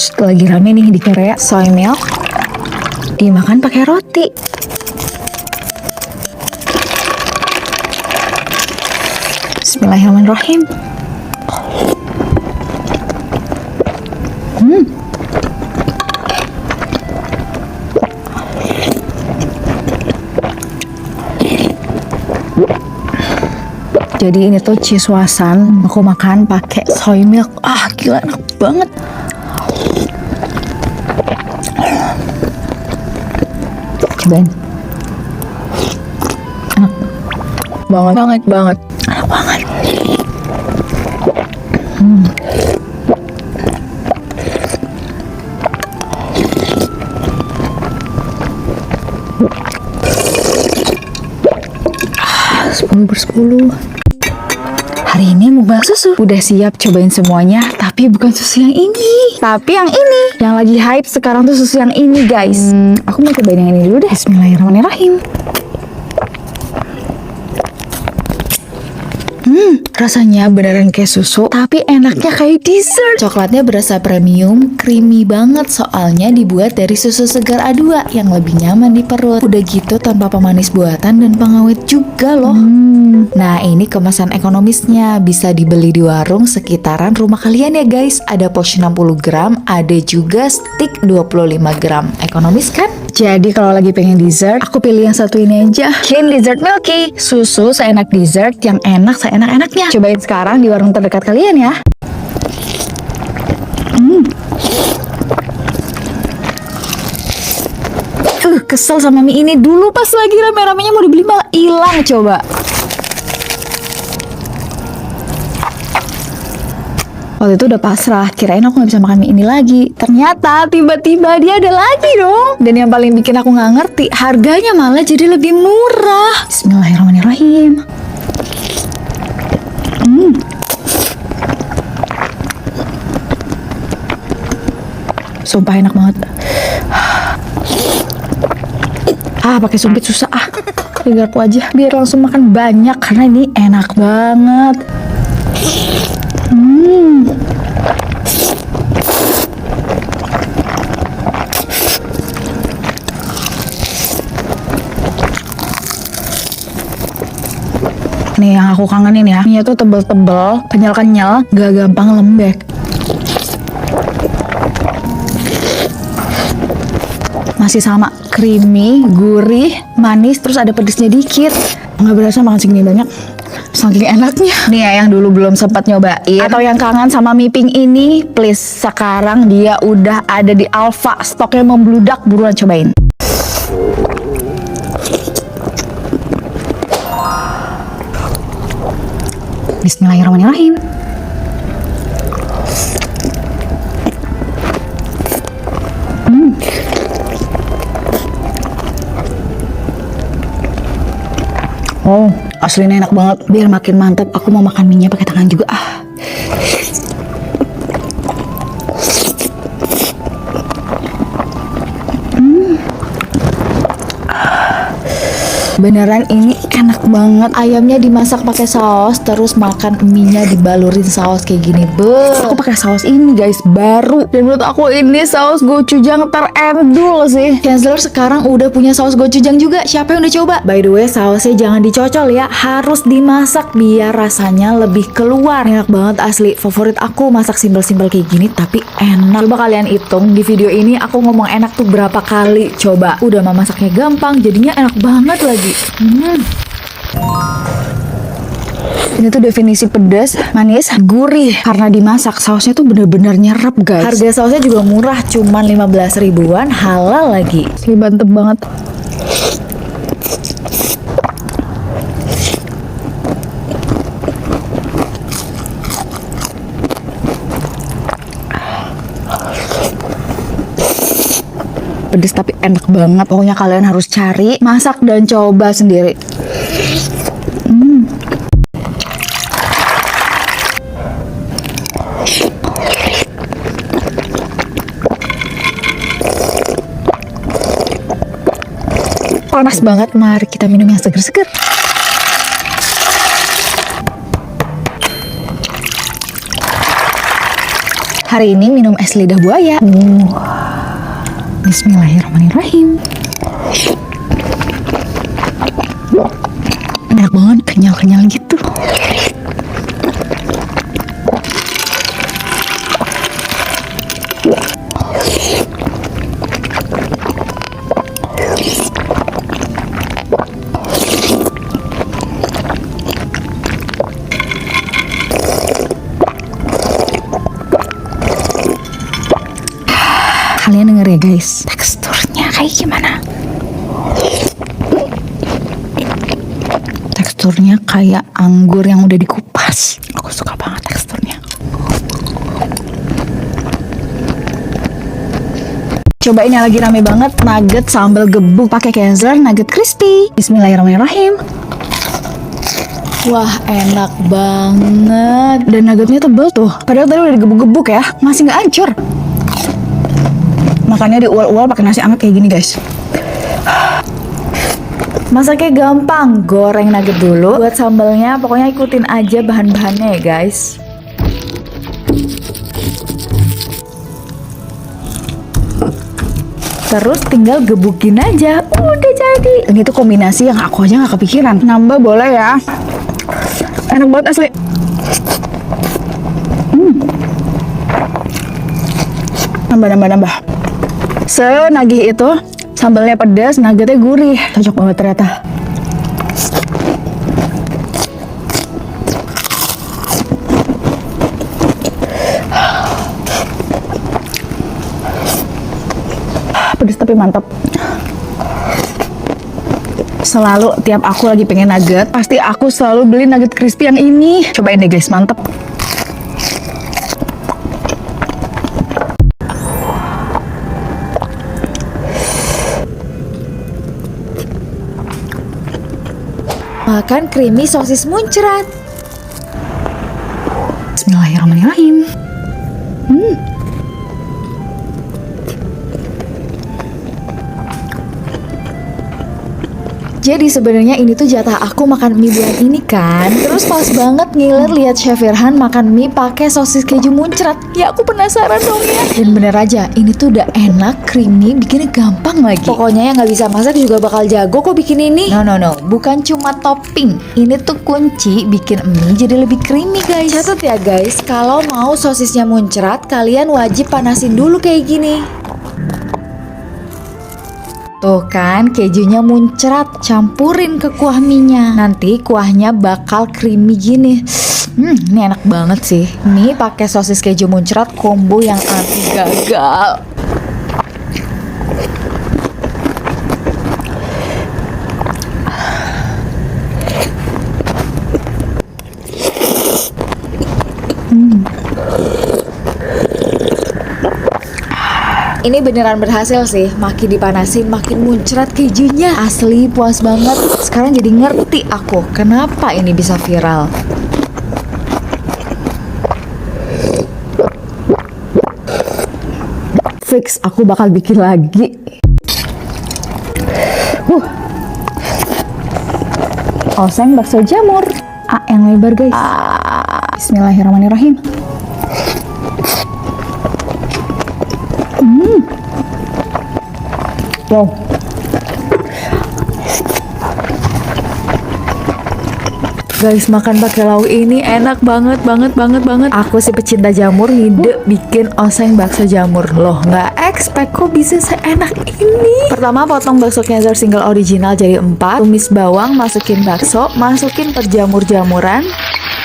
Lagi rame nih di Korea, soy milk dimakan pakai roti. Bismillahirrahmanirrahim. Jadi ini tuh cheese wasan, aku makan pakai soy milk. Gila enak banget. Cobain. Enak banget. Enak banget. Sepuluh bersepuluh. Hari ini mukbang susu. Udah siap cobain semuanya, tapi bukan susu yang ini, tapi yang ini. Yang lagi hype sekarang tuh susu yang ini, guys. Aku mau cobain yang ini dulu deh. Bismillahirrahmanirrahim. Rasanya beneran kayak susu, tapi enaknya kayak dessert. Coklatnya berasa premium, creamy banget soalnya dibuat dari susu segar A2 yang lebih nyaman di perut. Udah gitu tanpa pemanis buatan dan pengawet juga loh. Nah, ini kemasan ekonomisnya, bisa dibeli di warung sekitaran rumah kalian ya guys. Ada pouch 60 gram, ada juga stick 25 gram. Ekonomis kan? Jadi kalau lagi pengen dessert, aku pilih yang satu ini aja. Kin Dessert Milky. Susu seenak dessert yang enak seenak-enaknya. Cobain sekarang di warung terdekat kalian ya. Kesel sama mie ini dulu pas lagi rame-ramenya mau dibeli malah hilang coba. Waktu itu udah pasrah, kirain aku gak bisa makan mie ini lagi. Ternyata tiba-tiba dia ada lagi dong. Dan yang paling bikin aku gak ngerti, harganya malah jadi lebih murah. Bismillahirrahmanirrahim. Sumpah enak banget. Pakai sumpit susah. Garpu aja biar langsung makan banyak karena ini enak banget. Nih yang aku kangenin ya, mie tuh tebel-tebel, kenyal-kenyal, gak gampang lembek. Masih sama, creamy, gurih, manis, terus ada pedesnya dikit. Nggak berasa makan segini banyak, saking enaknya. Nih ya yang dulu belum sempat nyobain atau yang kangen sama mie pink ini, please sekarang dia udah ada di Alfa, stoknya membludak, buruan cobain. Bismillahirrahmanirrahim. Aslinya enak banget. Biar makin mantap, aku mau makan mie-nya pakai tangan juga. Beneran ini enak banget. Ayamnya dimasak pakai saus, terus makan mie-nya dibalurin saus kayak gini. Aku pakai saus ini guys, baru. Dan menurut aku ini saus gochujang terendul sih. Chancellor sekarang udah punya saus gochujang juga. Siapa yang udah coba? By the way, sausnya jangan dicocol ya, harus dimasak biar rasanya lebih keluar. Enak banget asli. Favorit aku masak simpel-simpel kayak gini tapi enak. Coba kalian hitung di video ini aku ngomong enak tuh berapa kali. Coba, udah mah masaknya gampang, jadinya enak banget lagi. Ini tuh definisi pedas, manis, gurih. Karena dimasak, sausnya tuh bener-bener nyerap guys. Harga sausnya juga murah, cuman 15 ribuan, halal lagi. Mantep banget. Pedes tapi enak banget. Pokoknya kalian harus cari, masak, dan coba sendiri. Panas banget, mari kita minum yang seger-seger. Hari ini minum es lidah buaya. Bismillahirrahmanirrahim. Enak banget, kenyal-kenyal gitu. Kalian denger ya guys, teksturnya kayak gimana? Teksturnya kayak anggur yang udah dikupas. Aku suka banget teksturnya. Cobain yang lagi rame banget, nugget sambal gebuk pakai Kaiser nugget crispy. Bismillahirrahmanirrahim. Wah, enak banget. Dan nuggetnya tebel tuh. Padahal tadi udah digebuk-gebuk ya, masih nggak hancur. Makanya diual-ual pakai nasi hangat kayak gini guys. Masaknya gampang, goreng nugget dulu. Buat sambalnya pokoknya ikutin aja bahan-bahannya ya guys. Terus tinggal gebukin aja, udah jadi. Ini tuh kombinasi yang aku aja gak kepikiran. Nambah boleh ya. Enak banget asli. Nambah. Senagih itu, sambalnya pedas, nuggetnya gurih. Cocok banget ternyata. Pedas tapi mantap. Selalu tiap aku lagi pengen nugget, pasti aku selalu beli nugget crispy yang ini. Cobain deh guys, mantap. Makan creamy sosis muncrat. Bismillahirrahmanirrahim. Jadi sebenarnya ini tuh jatah aku makan mie bulan ini kan. Terus pas banget ngiler lihat Chef Firhan makan mie pakai sosis keju muncrat. Ya aku penasaran dong ya. Dan bener aja, ini tuh udah enak, creamy, bikinnya gampang lagi. Pokoknya yang nggak bisa masak juga bakal jago kok bikin ini. No, bukan cuma topping. Ini tuh kunci bikin mie jadi lebih creamy guys. Catat ya guys, kalau mau sosisnya muncrat, kalian wajib panasin dulu kayak gini. Tuh kan, kejunya muncrat, campurin ke kuah mie-nya. Nanti kuahnya bakal creamy gini. Ini enak banget sih. Mie pakai sosis keju muncrat, combo yang anti gagal. Ini beneran berhasil sih, makin dipanasin makin muncrat kejunya. Asli puas banget. Sekarang jadi ngerti aku kenapa ini bisa viral. Fix, aku bakal bikin lagi. Oseng bakso jamur. Yang lebar guys. Bismillahirrahmanirrahim. Wow. Guys, makan pakai lauk ini enak banget. Aku sih pecinta jamur, ngide bikin oseng bakso jamur. Loh, nggak expect kok bisa seenak ini. Pertama, potong bakso Kaiser single original jadi 4. Tumis bawang, masukin bakso, masukin jamur-jamuran,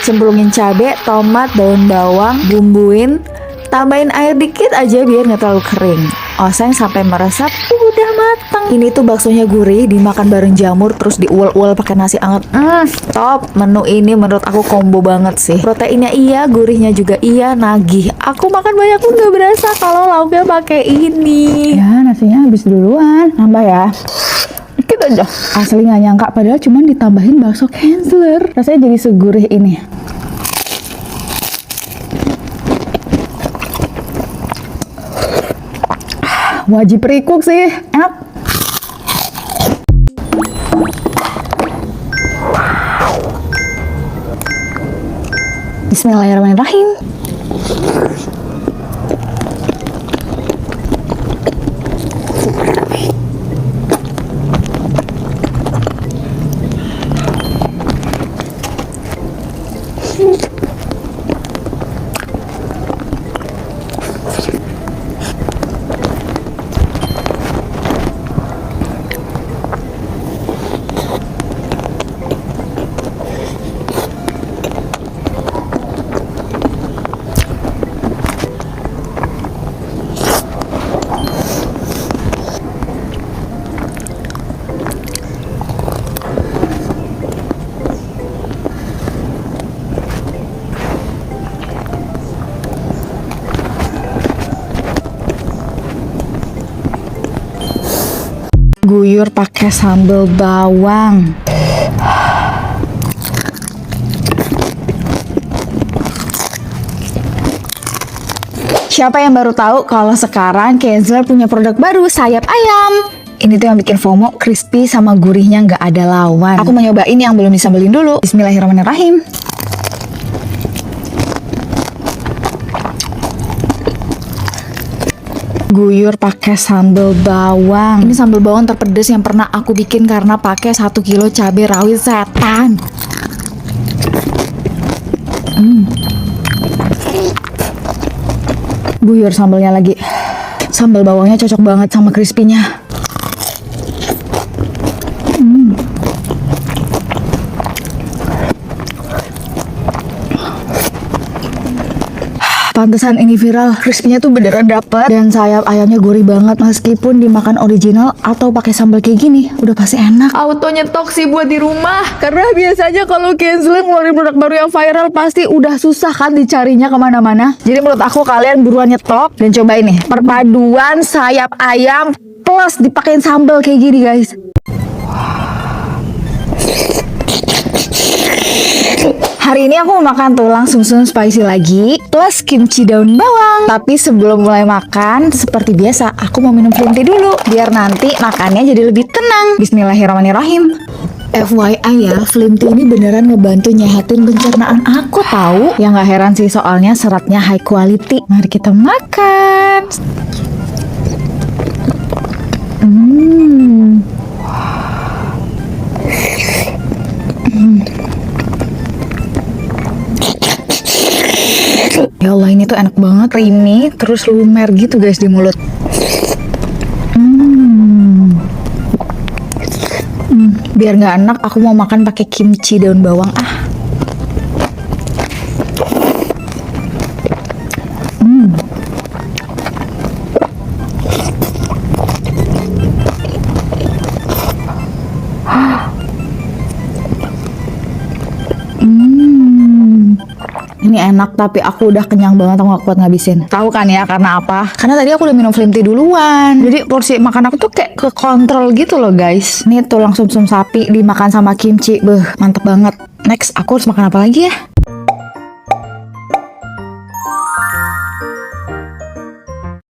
cemplungin cabai, tomat, daun bawang, bumbuin, tambahin air dikit aja biar nggak terlalu kering. Oseng sampai meresap, udah matang. Ini tuh baksonya gurih, dimakan bareng jamur, terus diuel-uel pakai nasi anget. Top. Menu ini menurut aku combo banget sih. Proteinnya iya, gurihnya juga iya, nagih. Aku makan banyak pun gak berasa kalau lauknya pakai ini. Ya, nasinya habis duluan. Nambah ya. Dikit aja. Asli gak nyangka, padahal cuman ditambahin bakso Kaiser. Rasanya jadi segurih ini. Wajib recook sih, enak. Bismillahirrahmanirrahim. Guyur pakai sambal bawang. Siapa yang baru tahu kalau sekarang Kenzler punya produk baru, sayap ayam. Ini tuh yang bikin FOMO, crispy sama gurihnya nggak ada lawan. Aku mau nyobain yang belum disambelin dulu. Bismillahirrahmanirrahim. Guyur pakai sambal bawang. Ini sambal bawang terpedes yang pernah aku bikin karena pakai 1 kilo cabai rawit setan. Guyur sambalnya lagi. Sambal bawangnya cocok banget sama crispy-nya. Pantesan ini viral, crispy-nya tuh beneran dapet dan sayap ayamnya gurih banget. Meskipun dimakan original atau pakai sambal kayak gini, udah pasti enak. Auto nyetok sih buat di rumah, karena biasanya kalau Kenzler ngeluarin produk baru yang viral pasti udah susah kan dicarinya kemana-mana. Jadi menurut aku kalian buruan nyetok dan coba ini perpaduan sayap ayam plus dipakein sambal kayak gini guys. Hari ini aku mau makan tulang sumsum spicy lagi plus kimchi daun bawang. Tapi sebelum mulai makan, seperti biasa aku mau minum green tea dulu biar nanti makannya jadi lebih tenang. Bismillahirrahmanirrahim. FYI ya, Slim Tea ini beneran ngebantu nyehatin pencernaan aku tahu. Ya nggak heran sih soalnya seratnya high quality. Mari kita makan. Ya Allah, ini tuh enak banget, creamy, terus lumer gitu guys di mulut. Biar nggak enak, aku mau makan pakai kimchi daun bawang. Ini enak tapi aku udah kenyang banget, aku gak kuat ngabisin. Tahu kan ya karena apa? Karena tadi aku udah minum Slim Tea duluan. Jadi porsi makan aku tuh kayak ke kontrol gitu loh guys. Ini tulang sumsum sapi dimakan sama kimchi. Beuh, mantep banget. Next, aku harus makan apa lagi ya?